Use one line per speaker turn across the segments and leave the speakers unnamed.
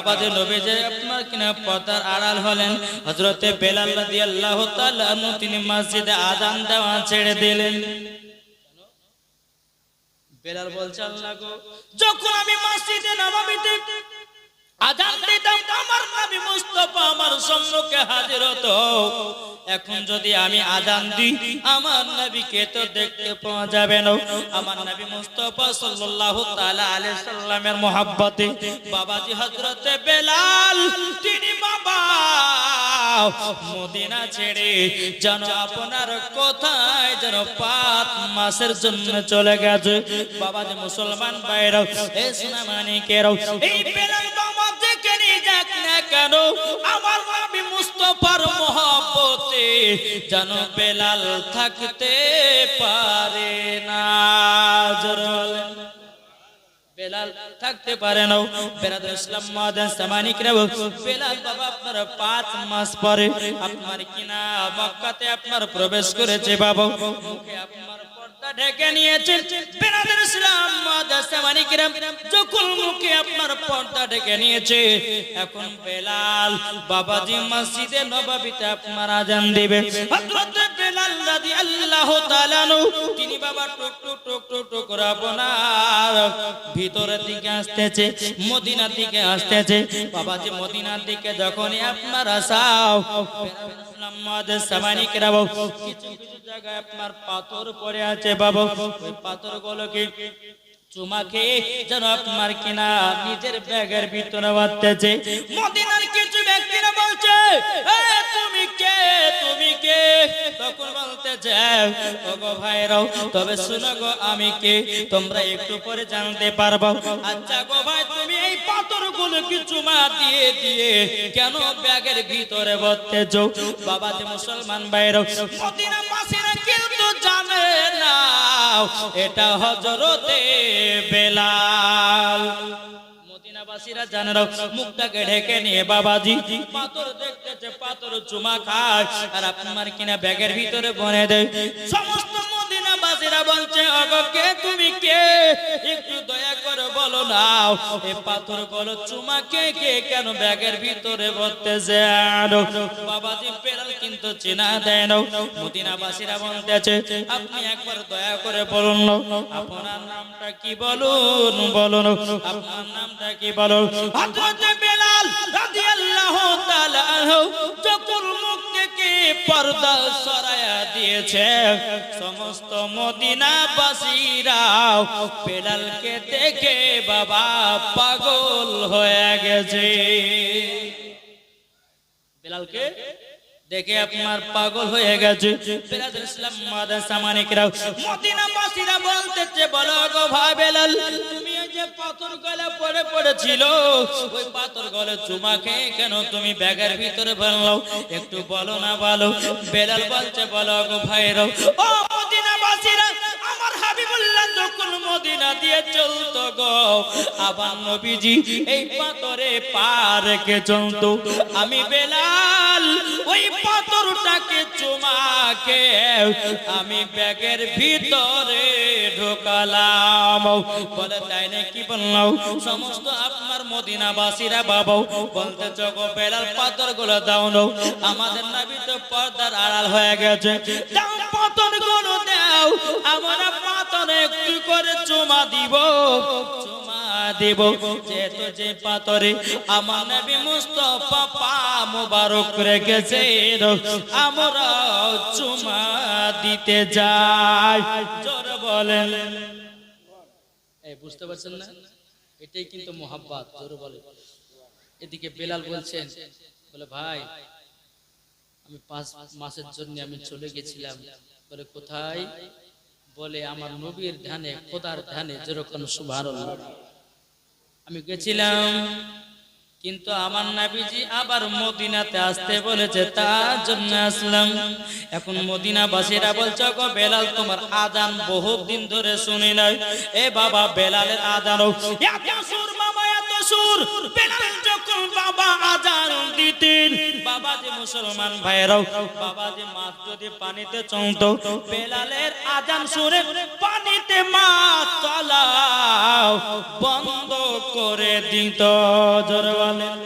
বাবাজি নবীজি আপনার কিনা পর্দার আড়াল হলেন। হযরতে বেলাল রাদিয়াল্লাহু তাআলা আনহু তিনি মসজিদে আযান দেওয়া ছেড়ে দিলেন। বেলাল বলছে আল্লাহ গো, যখন আমি মসজিদে নববীতে আযান দিতাম আমার নবী মুস্তাফা আমার সম্মুখে হাজির হতো। এখন যদি আমি আযান দিই আমার নবীকে তো দেখতে পাওয়া যাবে না। আমার নবী মুস্তাফা সাল্লাল্লাহু তাআলা আলাইহি সাল্লামের মহব্বতে বাবাজি হযরতে বেলাল তিনি বাবা মদিনা ছেড়ে যেন আপনার কোথায় যেন 5 মাসের জন্য চলে গেছে। বাবাজি মুসলমান ভাইরা এ সোনা মানিকেরাও এই বেলাল বাবা যেখানে যাক না কেন আমার নবী মুস্তাফার মহব্বতে যেন বেলাল থাকতে পারে না। বেলাল থাকতে পারে না। বেরাদর ইসলাম মাদান সামানিকরা বেলাল বাবা আপনার 5 মাস পরে আপনার কিনা মক্কাতে আপনার প্রবেশ করেছে বাবা। মুখে আপনার পর্দা ঢেকে নিয়েছে। বেরাদর ইসলাম মাদান সামানিকরা যখন মুখে আপনার পর্দা ঢেকে নিয়েছে এখন বেলাল বাবাজি মসজিদে নববীতে আপনার আযান দিবে। হযরত বেলাল রাদিয়াল্লাহু তাআলা আনহু তিনি বাবা টুক টুক টুক টুক টুক করে আপনার ভিতরের দিকে আসতেছে, মদিনার দিকে আসতেছে। বাবাজি মদিনার দিকে যখনই আপনার আসাও কিছু কিছু জায়গায় আপনার পাথর পড়ে আছে বাবা। ওই পাথরগুলোকে চুমা খেয়ে যেন আপনার কিনা নিজের ব্যাগের ভিতরে বাঁধতেছে। মদিনার কিছু ব্যক্তিরা বলছে তুমি কে তুমি কে? তখন বলতেছে ওগো ভাইরাও তবে শুনো গো আমি কে, তোমরা একটু পরে জানতে পারবো। আচ্ছা গো ভাই তুমি এই পাথরগুলো কি চুমা দিয়ে দিয়ে কেন ব্যাগের ভিতরে বাঁধতেছো? বাবাজি মুসলমান ভাইরাও মদিনা বাসীরা কিন্তু জানে না এটা হযরতে বেলাল। মদিনাবাসীরা জানে না। মুখটাকে ঢেকে নিয়ে বাবাজি পাথর দেখতেছে, পাথর চুমা খায় আর আপনার কিনা ব্যাগের ভিতরে ভরে দেয়। সমস্ত মদিনাবাসীরা বলছে ওগো কে তুমি কে, একটু দয়া করে বলো না এই পাথরগুলো চুমা কে কে কেন ব্যাগের ভিতরে ভরতেছে? বাবাজি বেলাল কিন্তু চেনা দেয় না। মদিনাবাসীরা বলতেছে আপনি একবার দয়া করে বলুন আপনার নামটা কি, বলুন বলুন আপনার নামটা কি বলুন। হযরত বেলাল রাদিয়াল্লাহু তাআলা আনহু যখন মুখ থেকে পর্দা সরায়া দিয়েছে সমস্ত মদিনাবাসীরা বেলালকে দেখে বাবা পাগল হয়ে গেছে। বেলালকে দেখে আপনার পাগল হয়ে গেছে। বেরাদর ইসলাম মাদান সামানিকরা মদিনাবাসীরা বলতেছে বলো গো ভাই বেলাল তুমি যে পাথর গলা পড়ে পড়েছিল ওই পাথর গলে চুমা খেয়ে কেন তুমি ব্যাগের ভিতরে ভরলাও, একটু বলো না বলো। বেলাল বলছে বলো গো ভাইরা ও মদিনাবাসীরা আমার হাবিবুল্লাহ যখন মদিনা দিয়ে চলতো গো আবার নবীজি এই পাথরে পা রেখে চলতো। আমি বেলাল ওই পাথরটাকে চুমা খেয়ে আমি ব্যাগের ভিতরে ঢোকালাম। বলে তাই নাকি বললাম? সমস্ত আপনার মদিনাবাসীরা বাবা বলতে গো বেলাল পাথরগুলো দাও না, আমাদের নবী তো পর্দার আড়াল হয়ে গেছে, দাও পাথরগুলো দাও, আমরা পাথরে একটু করে চুমা দিব চুমা দেব। যেহেতু যে পাথরে আমার নবী মুস্তাফা পা মোবারক রেখেছে আমরা চুমা দিতে যাই। জোরে বলেন এই বুঝতে পারছেন না? এটাই কিন্তু মোহাব্বত। জোরে বলে। এদিকে বেলাল বলছেন বলে ভাই আমি 5 মাসের জন্য আমি চলে গেছিলাম। বলে কোথায়? বলে আমার নবীর ধ্যানে খোদার ধ্যানে যেরকম সুবহানাল্লাহ আমি গেছিলাম, কিন্তু আমার নবীজি আবার মদিনাতে আসতে বলেছে তার জন্য আসলাম। এখন মদিনাবাসীরা বলছে গো বেলাল তোমার আযান বহুত দিন ধরে শুনি নাই। এ বাবা বেলালের আযান এত সুর বাবা এত সুর। বেলাল যখন বাবা আযান দিতেন বাবা বাবাজি মুসলমান ভাইরাও, বাবাজি মাছ যদি পানিতে চলতো, বেলালের আজান শুনে পানিতে মাছ চলাও বন্ধ করে দিত। জোরে বলেন।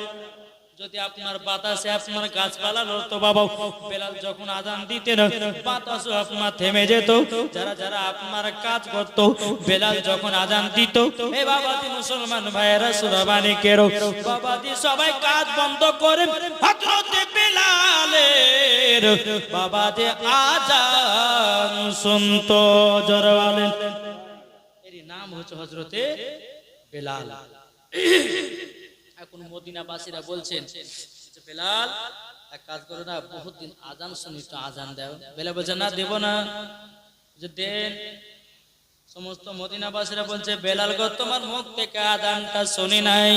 যদি আপনার বাতাসে আপনার গাছপালা লড়তো বাবা, বেলাল যখন আজান দিতেন বাতাসও আপনার থেমে যেত। যারা যারা আপনার কাজ করত, বেলাল যখন আজান দিত, এ বাবাজি মুসলমান ভাইয়েরা সুরাবানিকের বাবাজি সবাই কাজ বন্ধ করে হযরতে বেলালের বাবাজি আজান শুনতো। জোরে বলেন। এর নাম হচ্ছে হযরতে বেলাল। এখন মদিনাবাসীরা বলছেন বেলাল এক কাজ করো না, বহুত দিন আজান শুনি, তো আজান দাও। বেলাল বলছে না, দেব না। যে দেন। সমস্ত মদিনাবাসীরা বলছে বেলাল গো, তোমার মুখ থেকে আজানটা শুনি নাই,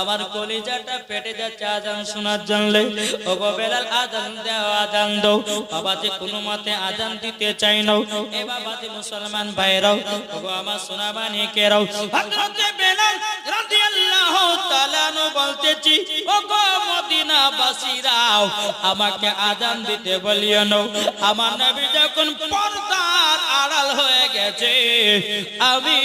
আমার কলিজাটা ফেটে যাচ্ছে আজান শোনার জানলে। ও গো বেলাল আজান দাও, আজান দাও। বাবাজি কোনো মতে আজান দিতে চাই না। এ বাবাজি মুসলমান ভাইরাও, ও গো আমার সোনাবানিকেরাও, হযরতে বেলাল রাদিয়াল্লাহু তাআলা নু বলতেছি, ও গো মদিনাবাসীরাও, আমাকে আজান দিতে বলিও না। আমার নবী যখন পর্দার আড়াল হয়ে গেছে, আমি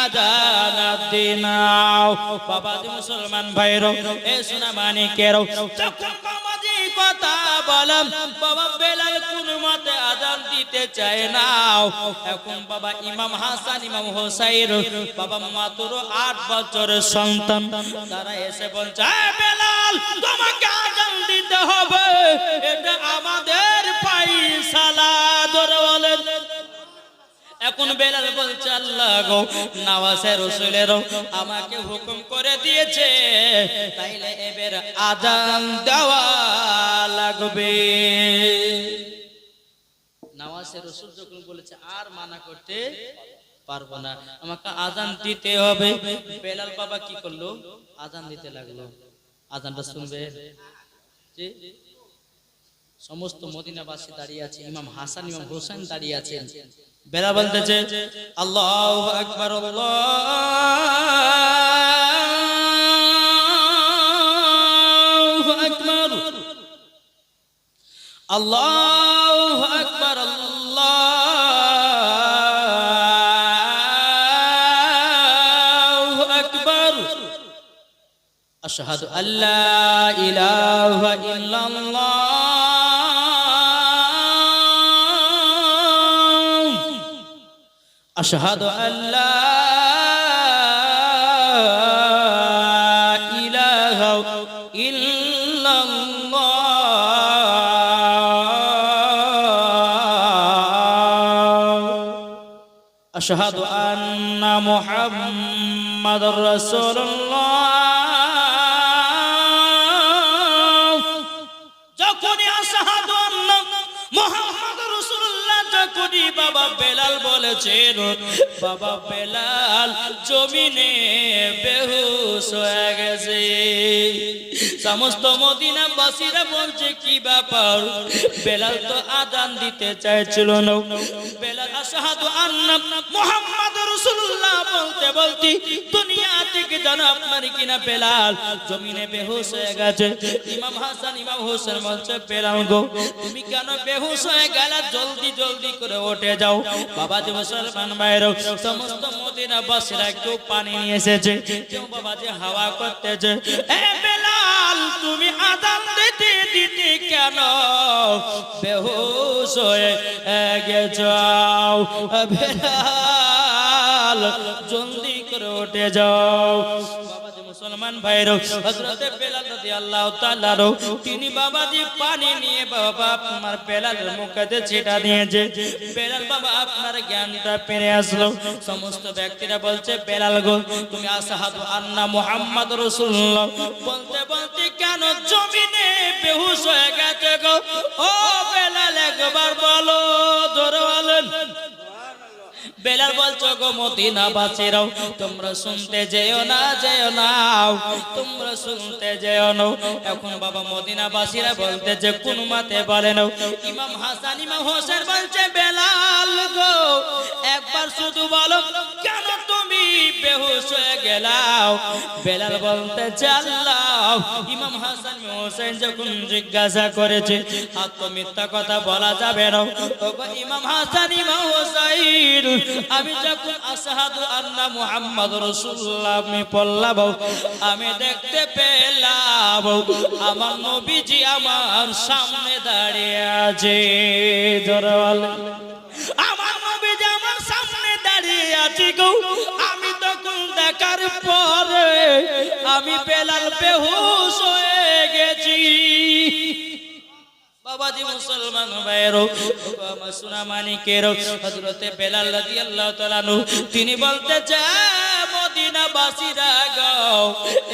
আজান দিনাও। বাবাজি মুসলমান ভাইরাও, এ সোনামানিকেরাও, যখন বাবাজি কথা বললাম, বাবা বেলাল কোন মতে আজান দিতে চায় না। এখন বাবা ইমাম হাসান ইমাম হোসাইন বাবা মাত্র 8 বছরের সন্তান, তারা এসে বলছে বেলাল তোমাকে আজান দিতে হবে, এটা আমাদের ফায়সালা। জোরে বলেন। এখন বেলাল বলছে আল্লাহ গো, নওয়াজে রাসূলের আমাকে হুকুম করে দিয়েছে, তাইলে এবার আজান দেওয়া লাগবে। নওয়াজে রাসূল যখন বলেছে আর মানা করতে পারবো না, আমাকে আজান দিতে হবে, বেলাল বাবা কি করলো? আজান দিতে লাগলো। আজানটা শুনবে যে সমস্ত মদিনাবাসী দাঁড়িয়ে আছে, ইমাম হাসান ইমাম হোসেন দাঁড়িয়ে আছেন। বেলাল বলতেছে আল্লাহু আকবার, আল্লাহু আকবার, আল্লাহু আকবার, আল্লাহু আকবার, আশহাদু আল্লা ইলাহা ইল্লাল্লাহ, আশহাদু আল্লা ইলাহা ইল্লাল্লাহ, আশহাদু আন্না মুহাম্মাদুর রাসূলুল্লাহ। যখনই আশহাদু আন্না মুহাম্মাদুর রাসূলুল্লাহ যখনই বাবা বেলাল বলেছেন, বাবা বেলাল জমিনে বেহুশ হয়ে গেছে। সমস্ত মদিনাবাসীরা বলছে কি ব্যাপার, বেলাল তো আজান দিতে চাইছিল না। বেলাল আশহাদু আন্না মুহাম্মাদুর রাসূলুল্লাহ বলতে বলতে দুনিয়া থেকে জানো আপনার কিনা বেলাল জমিনে বেহুশ হয়ে গেছে। ইমাম হাসান ইমাম হোসেন বলছে বেলাল গো, তুমি কেন বেহুশ হয়ে গেলে? জলদি জলদি করে উঠে যাও। বাবাজি মুসলমান ভাইরা, সমস্ত মদিনাবাসীরা কেউ পানি নিয়ে এসেছে, কেউ বাবাজি হাওয়া করতেছে। এ বেলাল তুমি আজান দিতে দিতে কেন বেহুশ হয়ে গেছো? বেলাল জলদি করে উঠে যাও। বাবাজি মুসলমান ভাইরা, হযরতে বেলাল রাদিয়াল্লাহু তাআলা তিনি বাবাজি পানি নিয়ে বাবা আপনার বেলালের মুখে ছিটা দিয়েছে। বেলাল বাবা আপনার জ্ঞানটা পেরে আসলো। সমস্ত ব্যক্তিরা বলছে বেলাল গো, তুমি আশহাদু আন্না মুহাম্মাদুর রাসূলুল্লাহ বলতে বলতে কেন জমিনে বেহুশ হয়ে গেছে গো? ও বেলাল একবার বলো, জোরে বলেন। বেলাল বলছো গো মদিনাবাসীরাও, তোমরা শুনতে যেও না, যেও না, তোমরা শুনতে যেও না। এখন বাবা মদিনাবাসীরা বলতে যে কোন মতে বলে না। ইমাম হাসান ইমাম হোসেন বলছে বেলাল গো, একবার শুধু বলো কেন তুমি বেহুশ হয়ে গেলাও? বেলাল বলতে আল্লাহ ইমাম হাসান হোসেন যখন জিজ্ঞাসা করেছে আর তো মিথ্যা কথা বলা যাবে না, ইমাম হাসান ইমাম হোসেন আমি যখন আশহাদু আন্না মুহাম্মাদুর রাসূলুল্লাহ আমি পড়লাম, আমি দেখতে পেলাম আমার নবীজি আমার সামনে দাঁড়িয়ে আছে। জোরে বলেন, আমার নবীজি আমার সামনে দাঁড়িয়ে আছে গো। আমি তখন দেখার পরে আমি বেলাল বেহুশ হয়ে গেছি। বাবাজি মুসলমান ভাইয়েরও, আমার সোনা মানিকেরও, হযরতে বেলাল রাদিয়াল্লাহু তাআলা আনহু তিনি বলতেছে মদিনাবাসীরা গো,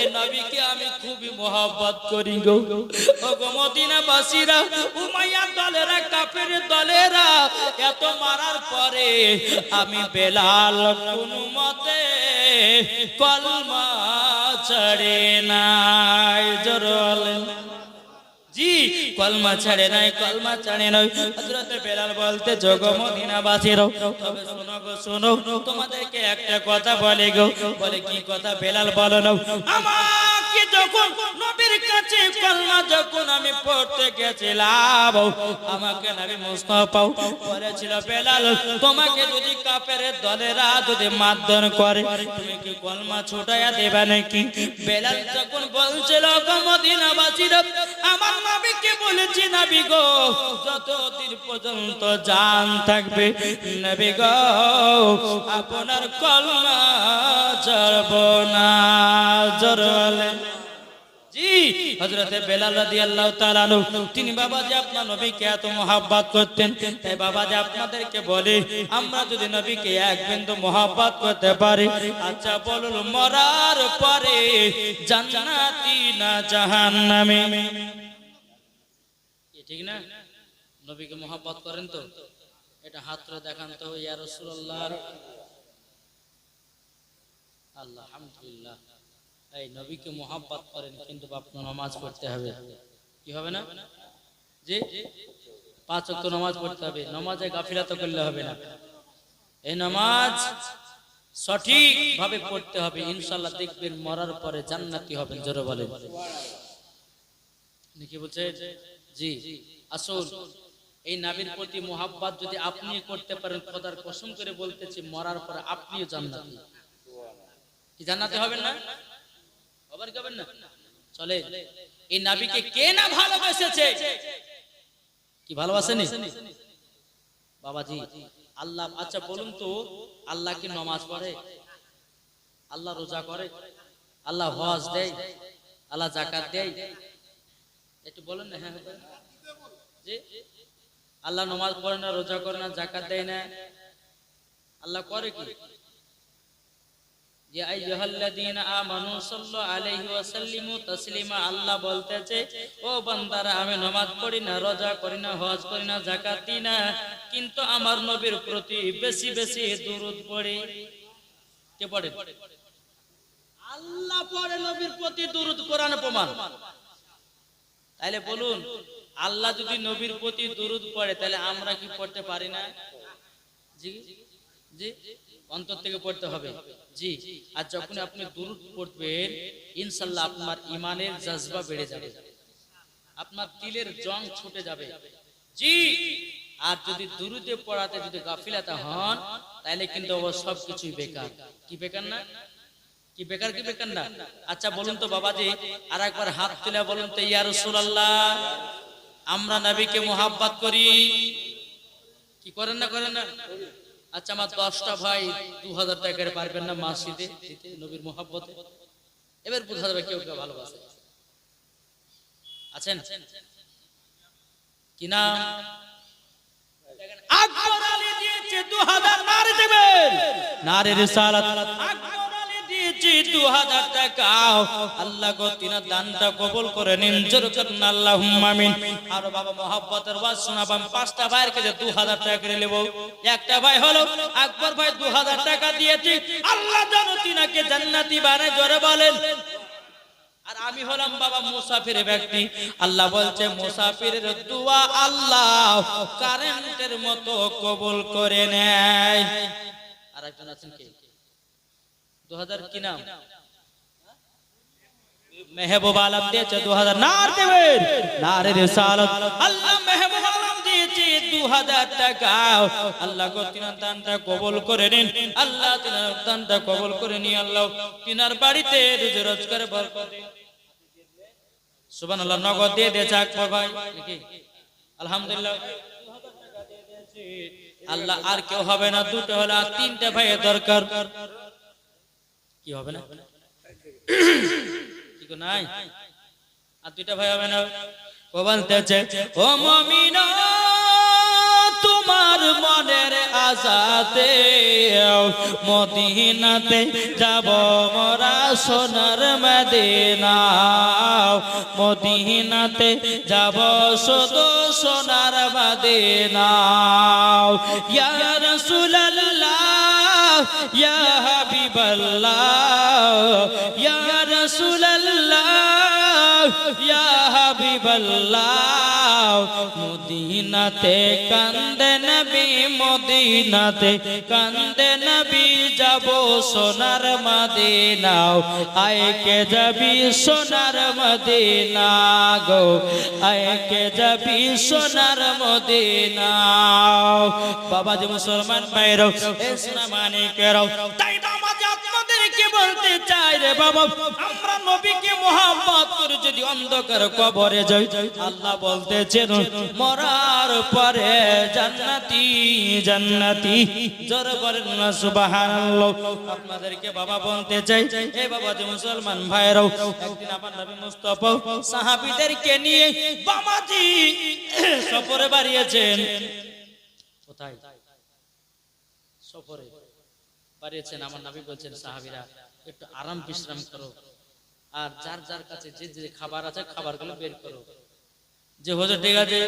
এই নবীকে আমি খুবই মহব্বত করি গো। ও গো মদিনাবাসীরা, উমাইয়া দলেরা কাফের দলেরা এত মারার পরে আমি বেলাল কোনো মতে কলমা ছাড়ে নাই। জোরে বলেন, জি কলমা ছাড়ে নাই, কলমা ছাড়ে নাই। হযরতে বেলাল বলতে জগো মদিনাবাসীরা, তবে শোনো গো শোনো, তোমাদেরকে একটা কথা বলে গো। বলে কি কথা? বেলাল বলো না। আমাকে যখন নবীর কাছে কলমা যখন আমি পড়তে গেছিলাম, আমাকে নবী মুস্তাফা বলেছিল বেলাল তোমাকে যদি কাফেরের দলেরা যদি মারধর করে তুমি কি কলমা ছুটায়া দেবে নাকি? বেলাল যখন বলছিল গো মদিনাবাসীরা, আমার নবীকে বলেছি নবী গো যতদিন পর্যন্ত জান থাকবে নবী গো আপনার কলমা ছাড়ব না। জোরে বলেন, জি হযরতে বেলাল রাদিয়াল্লাহু তাআলা আনহু তিনি বাবাজি আপনার নবীকে এত মহব্বত করতেন। তাই বাবাজি আপনাদেরকে বলি, আমরা যদি নবীকে এক বিন্দু মহব্বত করতে পারি, আচ্ছা বলুন মরার পরে জান্নাতি না জাহান্নামী? ঠিক না? নবীকে মহব্বত করেন তো? এটা হাত ধরে দেখান তো। ইয়া রাসূলুল্লাহ, আলহামদুলিল্লাহ। এই নবীকে মহব্বত করেন কিন্তু আপনার নামাজ পড়তে হবে। কি হবে না? জি 5 ওয়াক্ত নামাজ পড়তে হবে। নামাজে গাফিলাত করলে হবে না। এই নামাজ সঠিক ভাবে পড়তে হবে, ইনশাআল্লাহ দেখবেন মরার পরে জান্নাতি হবেন। জোরে বলেন, কি বলছে? জি আসল এই নবীর প্রতি মোহাব্বত যদি আপনি করতে পারেন, খোদার কসম করে বলতেছি মরার পরে আপনিও জান্নাতি। কি জান্নাতি হবেন না? আবার কি হবেন না? চলে এই নবীকে কে না ভালোবেসেছে? কি ভালোবাসেনি বাবাজি? আল্লাহ, আচ্ছা বলুন তো, আল্লাহ কি নামাজ পড়ে? আল্লাহ রোজা করে? আল্লাহ হজ দেয়? আল্লাহ যাকাত দেয়? একটু বলেন না। হ্যাঁ জি, আল্লাহ নামাজ পড়ে না, রোজা করে না, যাকাত দেয় না, আল্লাহ করে কি? ইয়া আইয়ুহাল্লাযীনা আমানু সাল্লু আলাইহি ওয়া সাল্লিমু তাসলিমা। আল্লাহ বলতেছে ও বান্দারা আমি নামাজ পড়ি না, রোজা করি না, হজ করি না, যাকাত দিই না, কিন্তু আমার নবীর প্রতি বেশি বেশি দুরূদ পড়ি। কে পড়ে? আল্লাহ পড়ে নবীর প্রতি দুরূদ। কোরআনে প্রমাণ। তাহলে বলুন, আল্লাহ যদি নবীর প্রতি দুরূদ পড়ে তাহলে আমরা কি পড়তে পারি না? জি জি অন্তর থেকে পড়তে হবে। জি, আর যখন আপনি দুরূদ পড়বেন ইনশাআল্লাহ আপনার ঈমানের জজবা বেড়ে যাবে, আপনার দিলের জং ছুটে যাবে। জি, আর যদি দুরূদে পড়াতে যদি গাফিলাতা হন তাহলে কিন্তু সব কিছুই বেকার। কি বেকার না? কি বেকার? কি বেকার না? আচ্ছা বলুন তো বাবাজি, আর একবার হাত তুলে বলুন তো, ইয়া রাসূলুল্লাহ আমরা নবীকে মুহাব্বত করি? কি করেন না? করেন না? আচ্ছা আমার 10টা ভাই 2000 টাকা করে পারবেন না মসজিদে দিতে নবীর মুহাব্বতে? এবার বোঝা যাবে কেউ কেউ ভালোবাসে। আছেন কি না? আকবর আলী দিয়েছে 2000 নারে দেবেন, নারে রিসালাত। আকবর আলী দিয়েছে 2000 টাকা। আল্লাহ গো তিনার দানটা কবুল করে নিন। জোরে করুন আল্লাহুম্মা আমিন। আর বাবা মুহাব্বতের ওয়াজ শোনাবাম। 5টা ভাইয়ের কাছে 2000 টাকা করে নেব। একটা ভাই হলো আকবর ভাই 2000 টাকা দিয়েছে। আল্লাহ যেন তিনাকে জান্নাতি বানায়। জোরে বলেন। আর আমি হলাম বাবা মুসাফির ব্যক্তি। আল্লাহ বলছে মুসাফিরের দোয়া আল্লাহ কারেন্টের মতো কবুল করে নেয়। আর একজন আছেন কে? 2000 কি নাম? মেহবুব আলম দিয়েছে 2000 নারদেবের নারে রিসালাত আল্লাহ মেহবুব আলম দিয়েছে 2000 টাকা আল্লাহ গো তিনার দানটা কবুল করে নিন আল্লাহ তিনার দানটা কবুল করে নি আল্লাহ তিনার বাড়িতে রুজি রোজগার বরকত দিন সুবহানাল্লাহ নগদ দিয়ে দিয়েছে আকবর ভাই নাকি আলহামদুলিল্লাহ 2000 টাকা দিয়ে দিয়েছে আল্লাহ আর কেউ হবে না দুটো হলো আর তিনটা ভাইয়ের দরকার কি হবে না কি গো নাই আর দুইটা ভাই হবে না ও বলতেছে ও মুমিনা তোমার মনের আশাতে মদিনাতে যাব মোরা সোনার মদিনা মদিনাতে যাব শুধু সোনার মদিনা ইয়া রাসূলুল্লাহ ইয়া হাবিবাল্লাহ ইয়া রাসূলুল্লাহ ইয়া হাবিবাল্লাহ মদিনাতে কান্দে নবী মদিনাতে কান্দে নবী যাব সোনার মদিনা আয় কে যাবি সোনার মদিনা গো আয় কে যাবি সোনার মদিনা বাবাজি মুসলমান ভাইরা ইসলাম মানিকেরাও তাই নামাজে আপনাদেরকে বলতে চাই রে বাবা আমরা নবীকে মোহাম্মদ করে যদি অন্ধকার কবরে যাই আল্লাহ বলতেছেন মরার পরে জান্নাতি জান্নাতি জোরে বলেন না সুবহানাল্লাহ আপনাদেরকে বাবা বলতে চাই এই বাবা যে মুসলমান ভাইরাও একদিন আমার নবী মুস্তাফা সাহাবীদেরকে নিয়ে বাবাজি সফরে বাড়িয়েছেন কোথায় সফরে বাড়িয়েছেন আমার নবী বলছেন সাহাবীরা একটু আরাম বিশ্রাম করো আর যার যার কাছে যে যে খাবার আছে খাবারগুলো বের করো যে হুজুর ঠিক আছে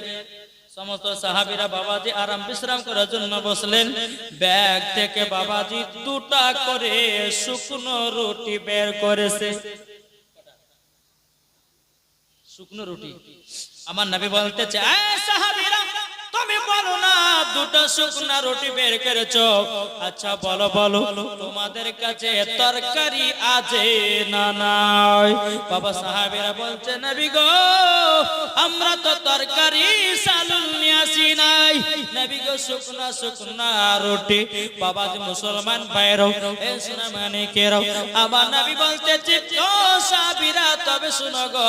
সমস্ত সাহাবীরা বাবাজি আরাম বিশ্রাম করার জন্য বসলেন ব্যাগ থেকে বাবাজি দুটা করে শুকনো রুটি বের করেছে শুকনো রুটি আমার নবী বলতেছে এই সাহাবীরা তুমি বলো না দুটো শুকনা রুটি বের করেছো আচ্ছা বলো বলো তোমাদের কাছে তরকারি আছে না নাই বাবা সাহাবীরা বলছে নবী গো আমরা তো তরকারি সালুল নিয়ে আসি নাই নবী গো শুকনা শুকনা রুটি বাবা যে মুসলমান ভাইরাও এই শোনা মানে কেরাও আমার নবী বলতেছে ও সাহাবীরা তবে শুনো গো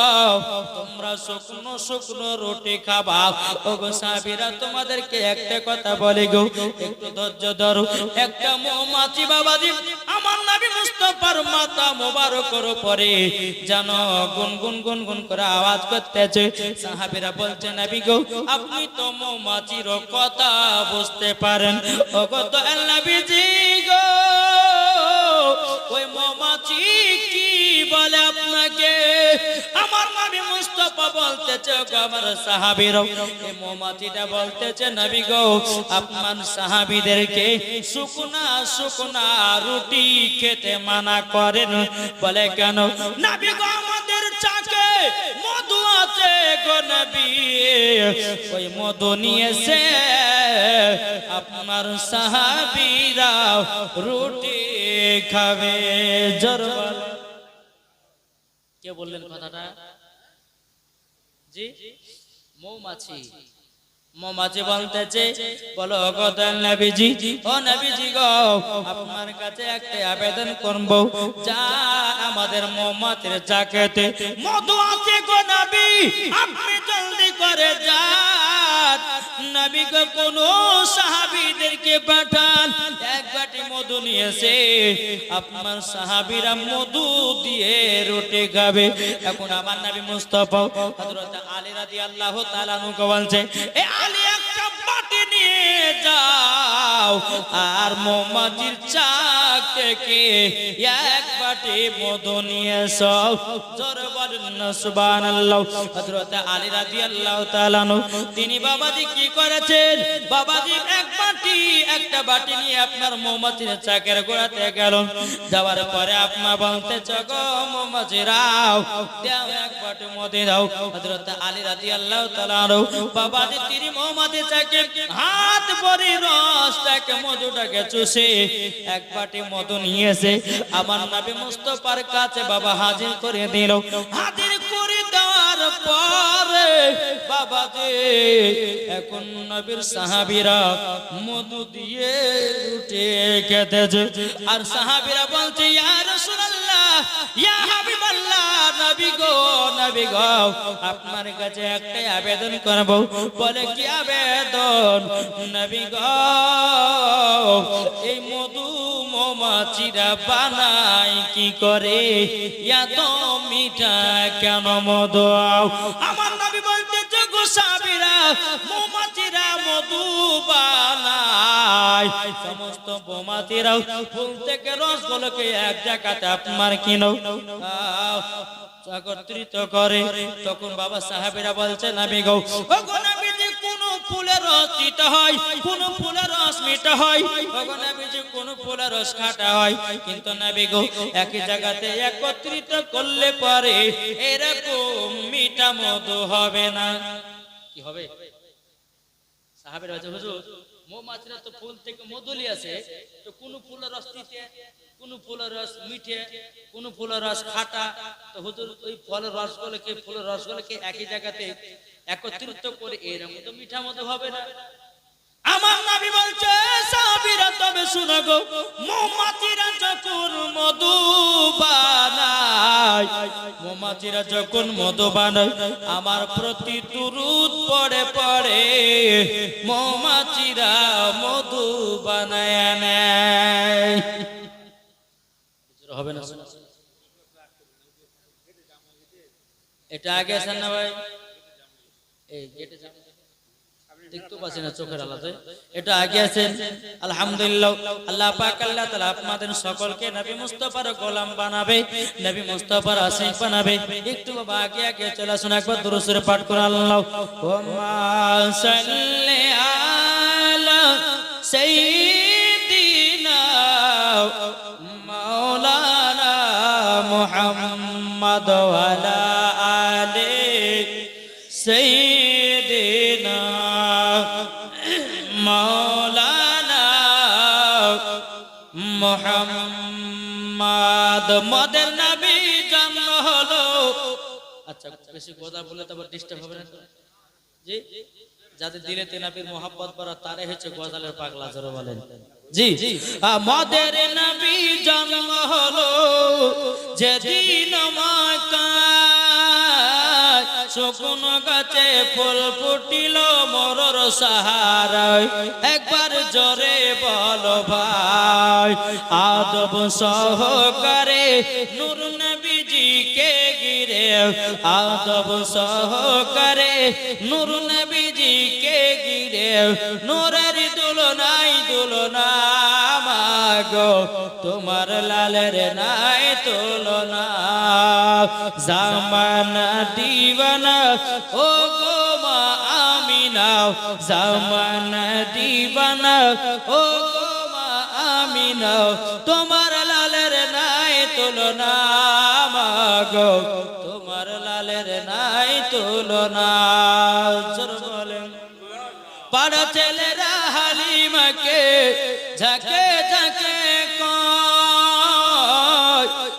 তোমরা শুকনো শুকনো রুটি খাবা ও গো সাহাবীরা তোমাদেরকে একটা কথা বলি গো একটু ধৈর্য ধরো একটা মৌমাছি বাবাজি আমার নবী মুস্তাফার মাথা মোবারকের উপরে জানো গুনগুন গুনগুন করে আওয়াজ করতেছে সাহাবীরা বলছে নবী গো আপনি তো মৌমাছির কথা বুঝতে পারেন ওগো তো নবীজি গো ওই মৌমাছি কি বলে আপনাকে আমার নবী মুস্তাফা বলতেছে গো আমার সাহাবীরা এই মৌমাছিটা বলতেছে নবী গো আপনার সাহাবীদেরকে শুকনা শুকনা রুটি খেতে মানা করেন বলে কেন নবী গো আমাদের চাকে মধু আছে গো নবী ওই মধু নিয়েছে আপনার সাহাবীরা রুটি খাবে জরবার কে বললেন কথাটা জি মৌমাছি মৌমাছি বলতেছে বলো গো নবীজি ও নবীজি গো আপনার কাছে একটা আবেদন করব যা আমাদের মৌমাছির চাকেতে মধু আছে গো নবী আপনি জলদি করে যান নবী গো কোন সাহাবীদেরকে পাঠান এক বাটি মধু নিয়েছে আপনার সাহাবীরা মধু দিয়ে রুটি খাবে এখন আমার নবী মুস্তাফা হযরত আলী রাদিয়াল্লাহু তাআলা আনহু বলছে এ আলী একটা বাটি নিয়ে যাও আর মৌমাছির চাক থেকে এক বাটি মধু নিয়ে এসো জোরে বলেন সুবহানাল্লাহ হযরত আলী রাদিয়াল্লাহু তাআলা আনহু তিনি বাবাজি কি করেছেন বাবাজি একটা বাটি নিয়ে আপনার মৌমাছির চাকের গোড়াতে গেল যাওয়ার পরে আপনা বলতেছে গো মৌমাছিরাও দাও এক বাটি মধু দাও হযরত আলী রাদিয়াল্লাহু তাআলা আনহু বাবাজি তিনি মৌমাছির চাকে হাত পরে রসটাকে মধুটাকে চুষে এক বাটি মধু নিয়েছে আমার নবী মুস্তাফার কাছে বাবা হাজির করে দিল। হাজির করে দেওয়ার পরে বাবা যে এখন নবীর সাহাবীরা মধু দিয়ে রুটি খেতেছে আর সাহাবীরা বলছে ইয়া রাসূলুল্লাহ ইয়া হাবিবাল্লাহ নবী গো আপনার কাছে একটা আবেদন করব। বলে কি আবেদন? নবী গো এই মধু মৌমাছিরা বানায় কি করে, এত মিঠা কেন মধু? আমার নবী বলতেছে গো সাহাবীরা মৌমাছিরা মধু বানায়, সমস্ত মৌমাছিরা ফুল থেকে রসগুলোকে এক জায়গাতে আপনার কিনো একত্রিত করে। তখন বাবা সাহাবীরা বলছে নবী গো নবীজি কোন ফুলের রস তিতা হয়, কোন ফুলের রস মিঠা হয়, নবীজি কোন ফুলের রস খাঁটা হয়, কিন্তু নবী গো একই জায়গাতে একত্রিত করলে পরে এরকম মিঠা মধু হবে না। কি হবে? সাহাবীরা বলছে হুজুর মৌমাছিরা তো ফুল থেকে মধু লিয়াছে, তো কোন ফুলের রস তিতা, কোন ফুলের রস মিঠে, কোন ফুলের রস খাটা, তো হুজুর ওই ফলের রসগুলোকে ফুলের রসগুলোকে একই জায়গাতে একত্রিত করে এরকম তো মিঠা মধু হবে না। আমার নবী বলছে সাহাবীরা তবে শুনো গো মৌমাছিরা যখন মধু বানায়, মৌমাছিরা যখন মধু বানায় আমার প্রতি দুরূদ পড়ে পড়ে মৌমাছিরা মধু বানায় নেয়। হবে না? এটা আগে আছেন না ভাই? এই গেটে যান দেখতে পাচ্ছেন না চোখের আলাদা, এটা আগে আছেন। আলহামদুলিল্লাহ আল্লাহ পাক আল্লাহ তাআলা আপনাদের সকলকে নবী মুস্তাফার গোলাম বানাবে, নবী মুস্তাফার আশিক বানাবে। একটু বাবা আগে আগে চলে আসুন, একবার দুরূদ শরীফ পাঠ করুন। আল্লাহুম্মা সাল্লি আলা সাইয়্যিদিনা মাওলানা মুহাম্মদ ওয়া আলা আলি সাইয়্যিদিনা মাওলানা মুহাম্মদ। মদের নবী জন্ম হলো। আচ্ছা বেশি কথা বলে তো আবার ডিস্টার্ব হবে না তো? জি যাদের দিলেতে নবীর মোহাব্বত ভরা তারে হচ্ছে গজালের পাগলা, জোরে বলেন জি। মদের নবী জন্ম হলো যেদিন মক্কায়, শুকনো গাছে ফুল ফুটিল মরর সাহারায়, একবার জোরে বলো ভাই। আদব সহকারে নূর নবীজিকে ঘিরে, আদব সহকারে নূর নবীজিকে ঘিরে, নূরের তুলনায় তুলনা মাগো তোমার লালের নাই তুলনা। জামানা দিওয়ানা ও গো মা আমিনা, জামানা দিওয়ানা ও গো মা আমিনা, তোমার লালের নাই তুলনা মাগো তোমার লালের নাই তুলনা। বলেন পাড়া ছেলেরা হালিমাকে ঝাঁকে ঝাঁকে কয়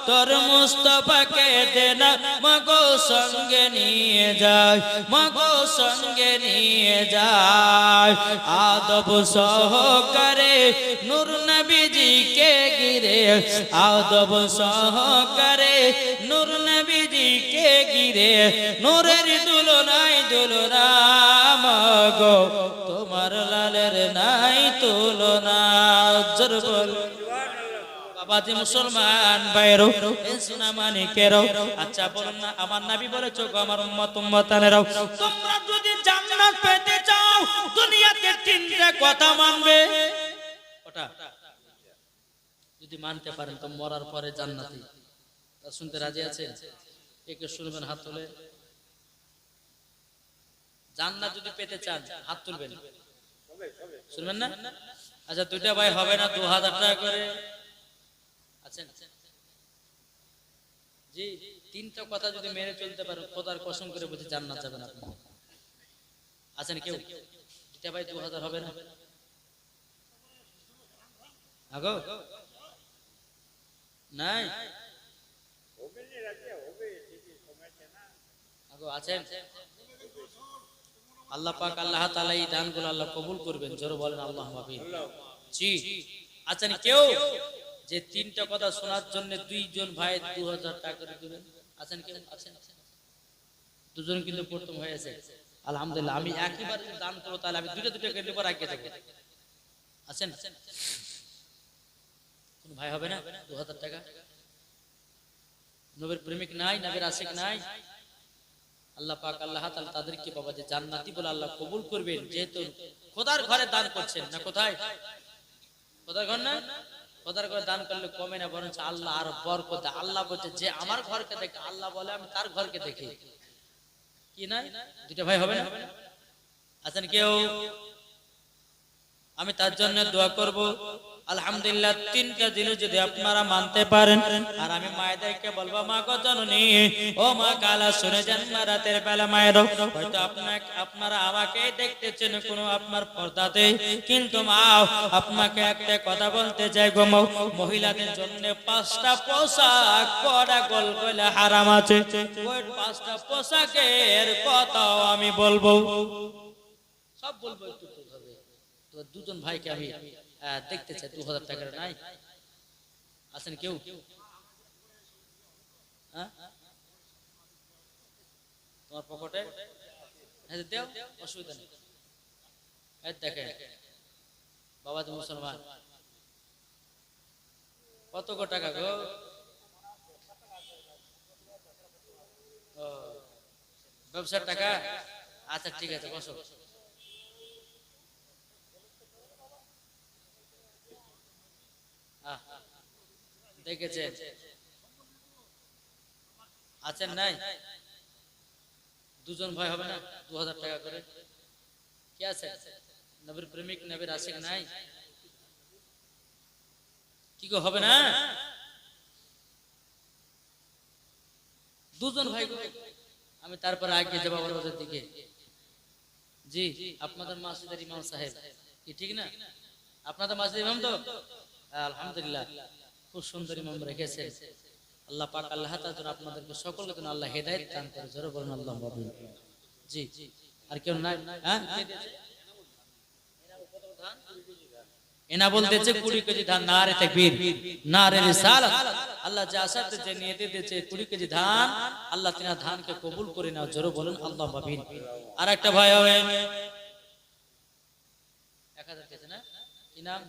তোর মুস্তাফাকে দেনা মাগো সঙ্গে নিয়ে যায়, মাগো সঙ্গে নিয়ে যায়। আদব সহকারে নূর নবীজিকে ঘিরে, আদব সহকারে নূর নবীজিকে ঘিরে, নূরের তুলনায় তুলনা মাগো তোমার লালের নাই তুলনা। জোরে বল বাবাজি মুসলমান ভাইরো সোনা মানিকেরও। আচ্ছা বলুন না আমার নবী বলেছো গো আমার উম্মত উম্মতানেরাও, তোমরা যদি জান্নাত পেতে চাও দুনিয়াতে তিনটা কথা মানবে। ওটা যদি মানতে পারেন তো মরার পরে জান্নাতি। তা শুনতে রাজি আছেন? একে শুনবেন হাত তুলে। জান্নাত যদি পেতে চান হাত তুলবেন, শুনবেন না? আচ্ছা দুইটা ভাই হবে না 2000 টাকা করে আছেন? জি তিনটা কথা যদি মেনে চলতে পারেন খোদার কসম করে বলছি জান্নাত যাবেন আপনি। আছেন কেউ? দুইটা ভাই 2000 হবে না? আগো নাই আগো আছেন আল্লাহ পাক আল্লাহ তাআলা এই দানগুলো আল্লাহ কবুল করবেন জোরে বলেন আল্লাহুম্মা আমিন জি আছেন কেউ যে তিনটা কথা শোনার জন্য দুইজন ভাই 2000 টাকা করে দিবেন আছেন কেউ আছেন দুজন কিন্তু প্রথম হয়েছে আলহামদুলিল্লাহ আমি একইবার দান করব তাহলে আমি দুটো দুটো করে পর আগে যাব আছেন কোন ভাই হবে না 2000 টাকা নবীর প্রেমিক নাই নবীর আশিক নাই আল্লাহ পাক আল্লাহ তাআলা তাদেরকে বাবা যে জান্নাতি বলে আল্লাহ কবুল করবেন যেহেতু খোদার ঘরে দান করছেন না কোথায় খোদার ঘর না খোদার ঘরে দান করলে কমে না বরং আল্লাহ আর বরকত আল্লাহ বলছে যে আমার ঘরকে দেখে আল্লাহ বলে আমি তার ঘরকে দেখি কি না দুটো ভাই হবে না আছেন কেউ আমি তার জন্য দোয়া করব আলহামদুলিল্লাহ তিনটা জিনিস যদি আপনারা মানতে পারেন আর আমি মায়েদেরকে বলবো মা গো জননী ও মা কালা শুনে যান মা রাতের বেলা মায়ের হয়তো আপনারা আমাকে দেখতেছেন কোনো আপনার পর্দাতে কিন্তু মা আপনাকে একটা কথা বলতে চাই গো মহিলাদের জন্য 5টা পোশাক পরা গলগলে হারাম আছে ওই 5টা পোশাকের কথাও আমি বলবো সব বলবো একটু তো দুজন ভাইকে আমি দেখতে চাই 2000 টাকার নাই আছেন কেউ তোমার পকেটে দেও অসুবিধা নেই দেখে বাবা তো মুসলমান কত টাকা গো ব্যবসার টাকা আচ্ছা ঠিক আছে বসো দেখেছেন আছেন নাই দুজন ভাই হবে না 2000 টাকা করে কি আছে নবীর প্রেমিক নবীর আশিক নাই কি গো হবে না দুজন ভাই আমি তারপর আগে যাব ওদের দিকে জি আপনাদের মসজিদের ইমাম সাহেব কি ঠিক না আপনাদের মসজিদের ইমাম তো আলহামদুলিল্লাহ খুব সুন্দর ইমাম রেখেছেন আল্লাহ পাক আল্লাহ তাআলা আপনাদেরকে সকলকে যেন আল্লাহ হেদায়েত দান করে জোরে বলুন আল্লাহুম্মা আমিন জি আর কেউ নাই হ্যাঁ এনা বলতেছে 20 কেজি ধান নারে তাকবীর নারে রিসালাত আল্লাহ যা আসাতে যে নিয়তে দিয়েছে 20 কেজি ধান আল্লাহ তিনা ধানকে কবুল করে নাও জোরে বলুন আল্লাহুম্মা আমিন আর একটা ভাই হবে 1000 কেজি না কি নাম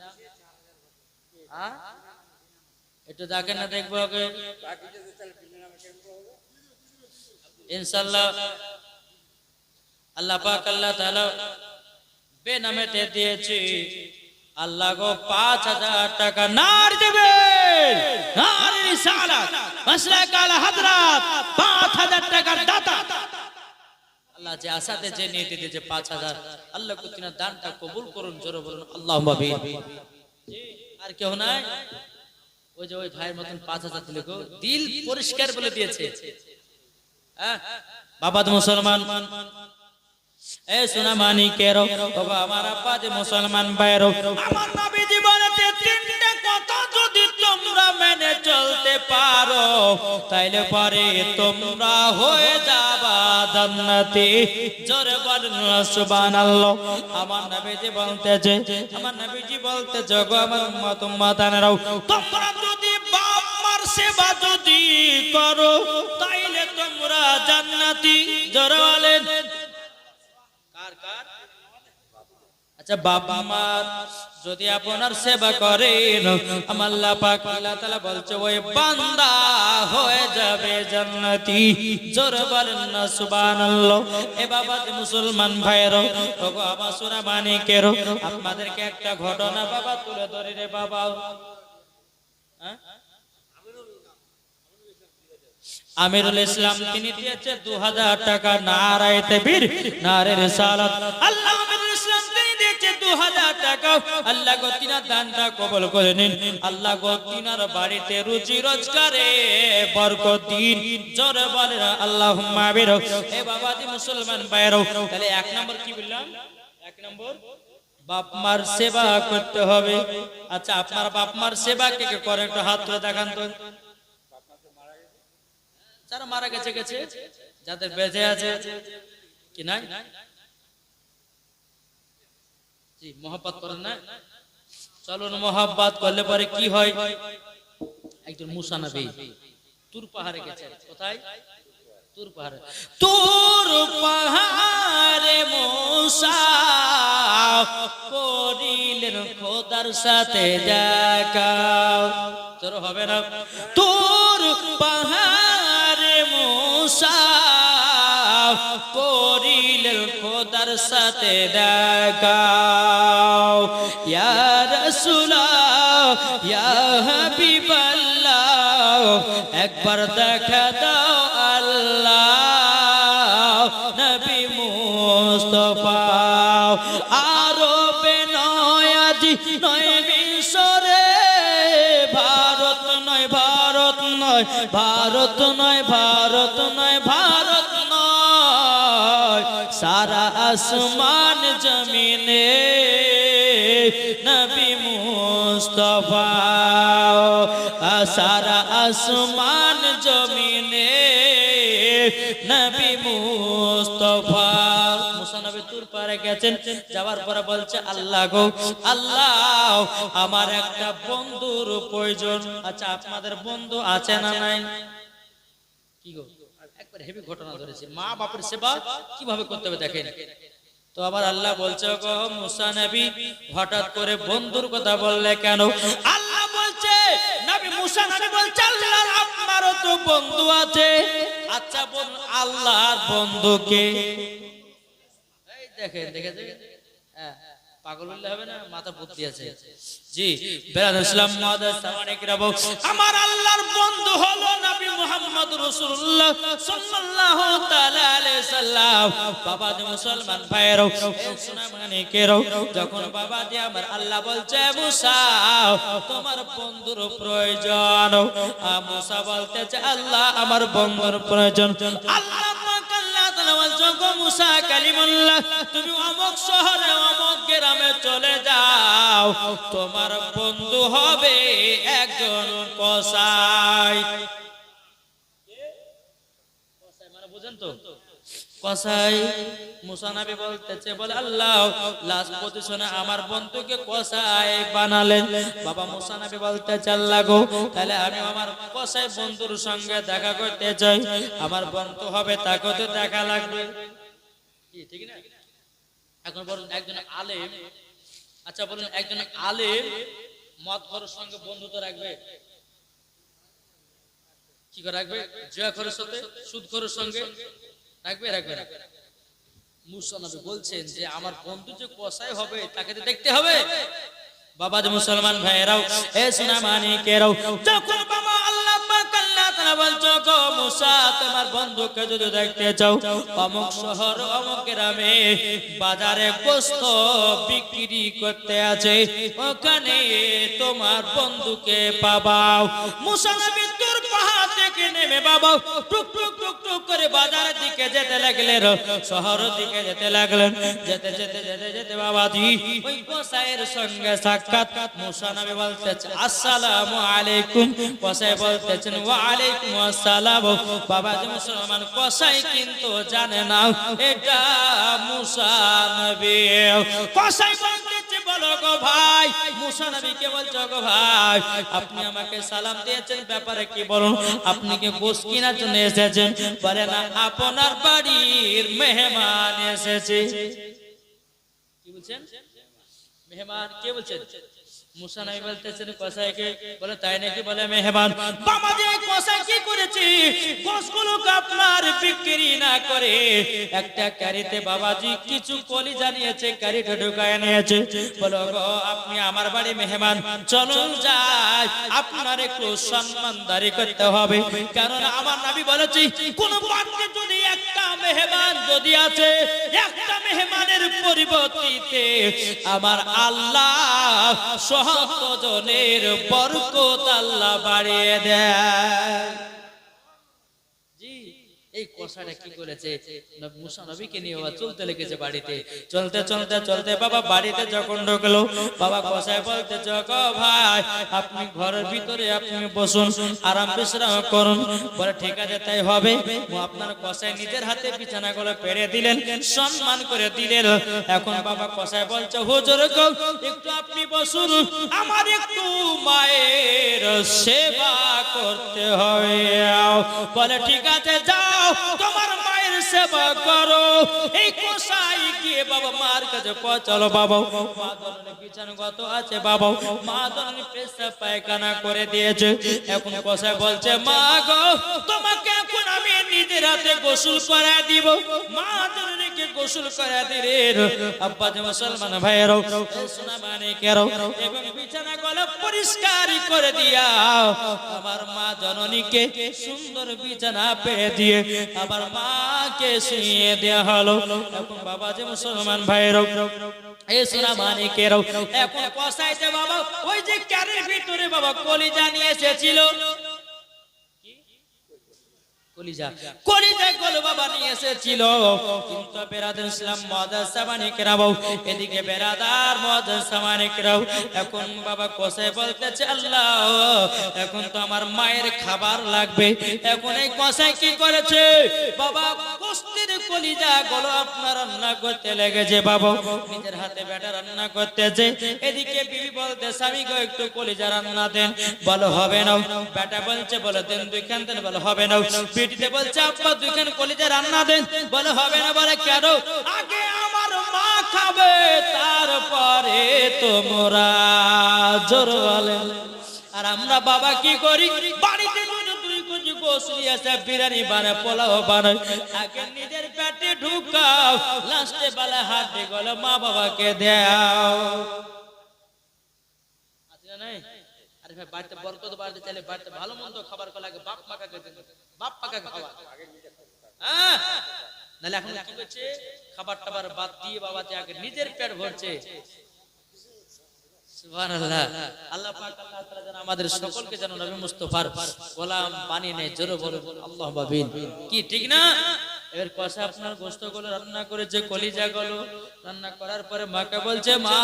একটু দেখেন না দেখবো আগে ইনশাআল্লাহ আল্লাহ পাক আল্লাহ তাআলা বেনামেতে দিয়েছি আল্লাহ গো 5000 টাকা নার দেবেন নার রিসালাত মাসলাক আল হযরত 5000 টাকার দাতা আল্লাহ যে আসাতে যে নিয়তে দিয়েছে 5000 আল্লাহ কো তিনা দানটা কবুল করুন জোরে বলুন আল্লাহুম্মা আমিন আর কেউ নাই ওই যে ওই ভাইয়ের মতন 5000 দিলে গো দিল পরিষ্কার বলে দিয়েছে হ্যাঁ বাবা তো মুসলমান এ সোনা মানিকেরো ওগো আমার আব্বা যে মুসলমান ভাইয়েরো আমার নবী জীবনেতে তিনটা কথা যদি তোমরা মেনে চলতে পারো তাইলে পরে তোমরা হয়ে যাবা জান্নাতি জোরে বলেন সুবহানাল্লাহ আমার নবীজি বলতেছে গো আমার উম্মত উম্মতানেরাও তোমরা যদি বাপ মার সেবা যদি করো তাইলে তোমরা জান্নাতি জোরে বলেন আচ্ছা বাবা মা যদি আপনার সেবা করেন আমার আল্লাহ পাক আল্লাহ তাআলা বলছে ওই বান্দা হয়ে যাবে জান্নাতি জোরে বলেন না সুবহানাল্লাহ এ বাবা যে মুসলমান ভাইরা ওগো আমার সোনা মানিকেরো আপনাদেরকে একটা ঘটনা বাবা তুলে ধরে রে বাবা হ্যাঁ আমিরুল ইসলাম তিনি দিয়েছে 2000 টাকা নারায়ে তাকবীর নারে রিসালাত আল্লাহ আমিরুল ইসলাম তিনি দিয়েছে 2000 টাকা আল্লাহ গো তিনার দানটা কবুল করে নিন আল্লাহ গো তিনার বাড়িতে রুজি রোজগারে বরকত দিন জোরে বলেন আল্লাহুম্মা আমিন এ বাবাজি মুসলমান ভাইরা তাহলে এক নম্বর কি বললাম এক নম্বর বাপ মার সেবা করতে হবে। আচ্ছা আপনার বাপ মার সেবা কে কে করে একটু হাত তুলে দেখান তো। যারা মারা গেছে গেছে, যাদের বেঁচে আছে কি নাই? জি মহব্বত করেন না? চলুন মহব্বত করলে পরে কি হয়? একজন মুসা নবী তুর পাহাড়ে গেছেন। কোথায়? তুর পাহাড়ে। তুর পাহাড়ে মুসা করিলেন খোদার সাথে দেখা। তোর হবে না? তুর পাহাড়ে মুসা করিলেন খোদার সাথে দেখা। ইয়া রাসূলুল্লাহ ইয়া হাবিবাল্লাহ একবার দেখা দাও আল্লাহ নবী মুস্তাফা। আরবে নয় আজি নয় মিশরে, ভারত নয় ভারত নয় ভারত নয় ভারত নয় ভারত নয়, সারা আসমান জমিনে নবী মুস্তাফা। সারা আসমান জমিনে নবী মুস্তাফা। মুসা নবী তুর পারে গেছেন, যাওয়ার পরে বলছে আল্লাহ গো আল্লাহ আমার একটা বন্ধুর প্রয়োজন। আচ্ছা আপনাদের বন্ধু আছে না নাই? কি গো একবার হেভি ঘটনা ধরেছে, মা বাপের সেবা কিভাবে করতে হবে দেখেন তো। আবার আল্লাহ বলছে গো মুসা নবী হঠাৎ করে বন্ধুর কথা বললে কেন? আল্লাহ বলছে নবী মুসা নবী বলছে আল্লাহ আপনারও তো বন্ধু আছে। আচ্ছা বলুন আল্লাহর বন্ধু কে? এই দেখেন দেখেন হ্যাঁ পাগল বললে হবে না, মাথা বুদ্ধি আছে। জি বেরাদর ইসলাম মাদার সামানিক রাব, আমার আল্লাহর বন্ধু হলো নবী মুহাম্মদ রাসূলুল্লাহ সাল্লাল্লাহু তাআলা আলাইহি সাল্লাম। বাবাজি মুসলমান ভাইরা শোনা মানিকেরো, যখন বাবাজি আমার আল্লাহ বলছে মুসা তোমার বন্ধুর প্রয়োজন, মুসা বলতেছে আল্লাহ আমার বন্ধুর প্রয়োজন। আল্লাহ মুসা কালিমুল্লাহ তুমি অমুক শহরে অমুক গ্রামে চলে যাও, তোমার বন্ধু হবে একজন কসাই। মানে বুঝেন তো কসাই? মুসা নবী বলতেছে বলে আল্লাহ লাস্ট পজিশনে আমার বন্ধুকে কসাই বানালেন। বাবা মুসা নবী বলতেছে আল্লাহ গো তাহলে আমি আমার কসাই বন্ধুর সঙ্গে দেখা করতে চাই, আমার বন্ধু হবে তাকে তো দেখা লাগবে, ঠিক না? এখন বলুন একজন আলেম, আচ্ছা বলুন একজন আলেম মদখোরের সঙ্গে বন্ধুত্ব রাখবে? কি করে রাখবে? জুয়াখোরের সাথে সুদখোরের সঙ্গে রাখবে? রাখবে না। মুসা নবী বলছেন যে আমার বন্ধু যে কসাই হবে তাকে তো দেখতে হবে। বাবা যে মুসলমান ভাইরাও এ সোনা মানিকেরাও, যখন বাবা আল্লাহ পাক আল্লাহ তাআলা বলছো গো মুসা তোমার বন্ধুকে যদি দেখতে চাও অমুক শহর অমুক গ্রামে বাজারে গোশত বিক্রি করতে আছে, ওখানে তোমার বন্ধুকে পাবাও। মুসা নবী তুর পাহাড় থেকে নেমে বাবা টুক টুক টুক টুক করে বাজারের দিকে যেতে লাগলেন, শহরের দিকে যেতে লাগলেন। যেতে যেতে যেতে যেতে বাবাজি ওই কসাইয়ের সঙ্গে সাক্ষাৎ। মুসা নবী বলতেছেন আসসালামু আলাইকুম, কসাই বলতেছেন ওয়া আলাইকুম আসসালাম। বাবাজি মুসলমান কসাই কিন্তু জানে না এটা মুসা নবী। কসাই বলতেছে বলো গো ভাই, মুসা নবীকে বলছো গো ভাই আপনি আমাকে সালাম দিয়েছেন, ব্যাপারে কি বলুন? আপনি কি গোশত কেনার জন্য এসেছেন? বলে না আপনার বাড়ির মেহমান এসেছে। কি বলছেন? মেহমান কে বলছেন? মুসা নবী বলতেছেন কসাইকে। বলে তাই নাকি? বলে মেহমান। বাবা যে কসাই কি করেছে গোশতগুলোকে আপনার বিক্রি না করে একটা ক্যারিতে বাবাজি কিছু কলিজা নিয়েছে, ক্যারিতে ঢুকায় নিয়েছে। বলো গো আপনি আমার বাড়ি মেহমান, চলুন যাই, আপনার একটু সম্মানদারি করতে হবে। কারণ আমার নবী বলেছে কোন বাড়িতে যদি একটা মেহমান যদি আছে, একটা মেহমানের পরিবর্তে আমার আল্লাহ জনের বরকত আল্লাহ বাড়িয়ে দেয়। জি এই কষাটা কি করেছে, মুসা নবীকে নিয়ে বাবা চলতে লেগেছে বাড়িতে। চলতে চলতে চলতে বাবা বাড়িতে যখন ঢুকলো, বাবা কষাই বলতে গো ভাই আপনি ঘরের ভিতরে আপনি বসুন, আরাম বিশ্রাম করুন। বলে ঠিক আছে তাই হবে। আপনার কষাই নিজের হাতে বিছানাগুলো পেরে দিলেন, সম্মান করে দিলেন। এখন বাবা কষাই বলছে হুজুর গো একটু আপনি বসুন, আমার একটু মায়ের সেবা করতে হবে। বলে ঠিক আছে যাও তোমার মায়ের সেবা করো। এই কষাই গিয়ে বাবা মার কাছে পৌঁছালো। বাবা মা জননী বিছানাগত আছে, বাবা মা জননী পেশাব পায়খানা করে দিয়েছে। এখন কষাই বলছে মা গো তোমাকে এখন আমি নিজের হাতে গোসল করে দিব। মা জননীকে গোসল করে দিলেন। আব্বা যে মুসলমান ভাইয়েরাও সোনা মানিকেরাও এবং বিছানাগুলো পরিষ্কার করে দিয়া আমার মা জননীকে সুন্দর বিছানা পেয়ে দিয়ে আবার মাকে শুইয়ে দেয়া হলো। এখন বাবা যে মুসলমান ভাইয়েরাও এই সোনা মানিকেরাও এখন কষাইতে বাবা ওই যে ক্যারের ভিতরে বাবা কলিজা নিয়ে এসেছিল, কলিজা গুলো বাবা নিয়ে এসেছিল। কিন্তু বেরাদার ইসলাম মাদ্রাসা মানিকেরাও এদিকে বেরাদার মাদ্রাসা মানিকেরাও এখন বাবা কষাই বলতেছে আল্লাহ এখন তো আমার মায়ের খাবার লাগবে। এখন এই কষাই কি করেছে বাবা কষ্টের কলিজা গুলো আপনার রান্না করতে লেগেছে। বাবা নিজের হাতে বেটা রান্না করতেছে, এদিকে বিবি বলতে স্বামী গো একটু কলিজা রান্না দেন। বলো হবে না। বেটা বলছে বলে দেন দুইখান দেন। বলে হবে না। বেটিতে বলছে আব্বা দুইখান কলিজা রান্না দেন। বলে হবে না। বলে কেন? আগে আমার মা খাবে তারপরে তোমরা। জোর বলেন। আর আমরা বাবা কি করি বাড়িতে বিরিয়ানি বানায় পোলাও বানায় আগে নিজের পেটে ঢুকাও, লাস্টে বেলা হাতে গেলো মা বাবাকে দাও। আরে ভাই বাড়িতে বরকত বাড়িতে চাইলে বাড়িতে ভালো মন্দ খাবার লাগে বাপ মাকে বাপ পাকা খাবার। হ্যাঁ নাহলে এখন কি করছে খাবার টাবার বাদ দিয়ে বাবাতে আগে নিজের পেট ভরছে। সুবহানাল্লাহ। আল্লাহ পাক আল্লাহ তাআলা যেন আমাদের সকলকে যেন নবী মুস্তাফার গোলাম বানিয়ে নেয়। জোরে বলো আল্লাহুম্মা আমিন। কি ঠিক না? এর কষা আপনার গোশতগুলো রান্না করেছে, কলিজা গুলো রান্না করার পরে মাকে বলছে মা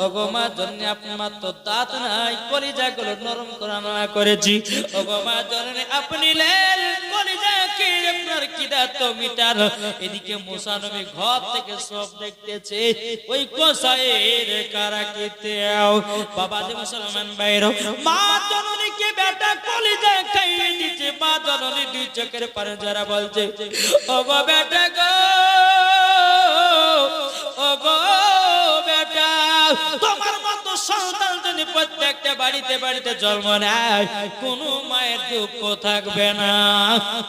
ওগো মা জন্য আপনার তো দাঁত নাই, কলিজা গুলো নরম করে রান্না করেছি। ওগো মা জন্য আপনি লেন কলিজা কি আপনার কি দাঁত মিটার। এদিকে মুসা নবী ঘর থেকে সব দেখতেছে ওই কষায়ের কারাকিতে বাবা যে মুসলমান ভাইরা মা জননীকে বেটা কলিজা খাইয়ে দিচ্ছে। মা জননী দুই চোখের পানি যারা বলছে ওগো বেটা গো ওগো বেটা তোমার মতো সন্তান যদি প্রত্যেকটা বাড়িতে বাড়িতে জন্ম নেয় কোনো মায়ের দুঃখ থাকবে না।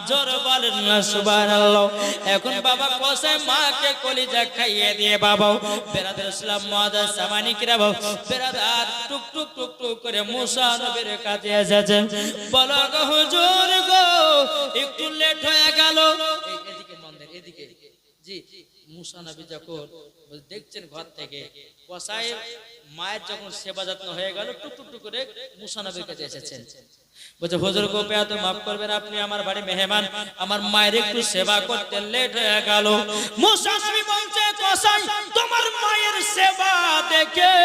জোর বলেন না সুবহানাল্লাহ। এখন বাবা কষাই মাকে কলিজা খাইয়ে দিয়ে বাবা বেরাদার ইসলাম মাদ্রাসা মানিকেরাও বেরাদার টুক টুক টুক টুক করে মুসা নবীর কাছে এসেছে। বলো গো হুজুর গো একটু লেট হয়ে গেল। এদিকে মন্দির এদিকে জি মুসা নবী যখন দেখছেন ঘর থেকে কষাই মায়ের যখন সেবা যত্ন হয়ে গেল টুক টুক টুক করে মুসা নবীর কাছে এসেছেন। বলছে হুজুর গো পেয়া তো মাফ করবেন, আপনি আমার বাড়ি মেহমান, আমার মায়ের একটু সেবা করতে লেট হয়ে গেল। মুসা নবী বলছে কষাই তোমার মায়ের সেবা দেখে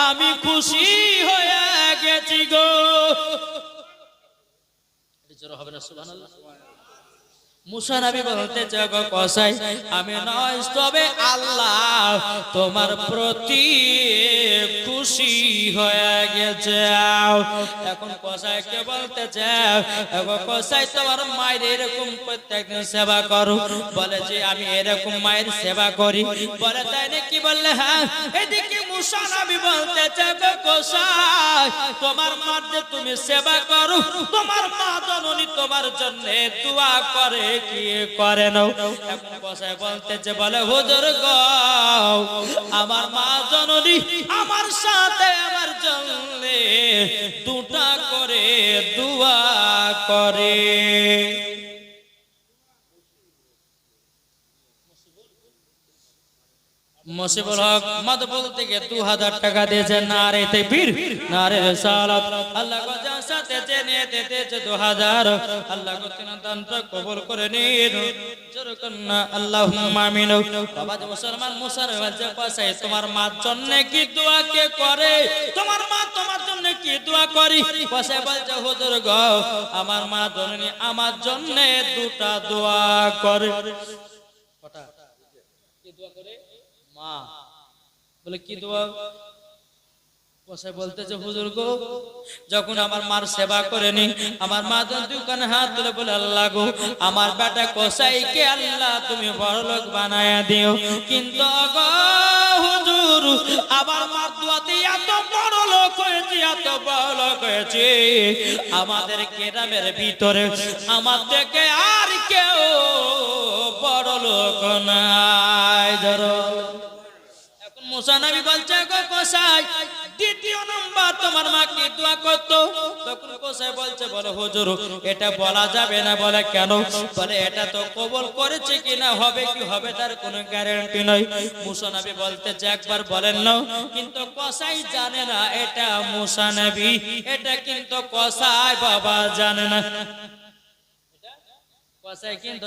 আমি খুশি হয়ে গেছি গো। জোরে হবে না সুবহানাল্লাহ। মুসা নবী বলতে গো কষাই আমি নয় তবে আল্লাহ তোমার প্রতি খুশি হয়ে গেছে। এখন কষাইকে বলতে চাও গো কষাই তোমার মায়ের এরকম প্রত্যেকদিন সেবা করো। বলে যে আমি এরকম মায়ের সেবা করি। বলে তাই নাকি? বললে হ্যাঁ। এদিকে মুসা নবী বলতে চাও গো কষাই তোমার মার যে তুমি সেবা করো তোমার মা জননী তোমার জন্য দোয়া করে কি করে না। এখন কষাই বলতেছে বলে হুজুর গো আমার মা জননী আমার সাথে আমার জন্য দুটা করে দোয়া করে। মুসিবুল হক মাদবুল থেকে 2000 টাকা দিয়েছেন। নারে তাকবীর নারে রিসালাত। আল্লাহ গো জাসাত সাথে যে নিয়ে দিতেছে 2000 আল্লাহ গো তিন দানটা কবুল করে নিন যেরকম না আল্লাহুম্মা আমিন বাবা যে মুসলমান মুসলমান যে পাশে তোমার মার জন্য কি দোয়া কে করে তোমার মা তোমার জন্য কি দোয়া করি পাশে বলছে হুজুর গো আমার মা জননী আমার জন্য দুটা দোয়া করে কটা কি দোয়া করে মা বলে কি দোয়া কসাই বলতেছে হুজুর গো যখন আমার মার সেবা করেনি আমার মা দোকানে হাত তুলে বলে আল্লাহ গো আমার বেটা কসাইকে আল্লাহ তুমি বড় লোক বানায়া দিও কিন্তু গো হুজুর আমার মার দোয়াতে এত বড় লোক হয়েছে এত বড় লোক হয়েছে আমাদের গ্রামের ভিতরে আমার থেকে আর কেউ বড় লোক নাই ধরো মুসা নবী বলছে গো কসাই দ্বিতীয় নাম্বার তোমার মা কি দোয়া করতো তখন কসাই বলছে বলে হুজুর এটা বলা যাবে না বলে কেন বলে এটা তো কবুল করেছে কিনা হবে কি হবে তার কোনো গ্যারান্টি নাই মুসা নবী বলতেছে একবার বলেন না কিন্তু কসাই জানে না এটা মুসা নবী এটা কিন্তু কসাই বাবা জানে না কসাই কিন্তু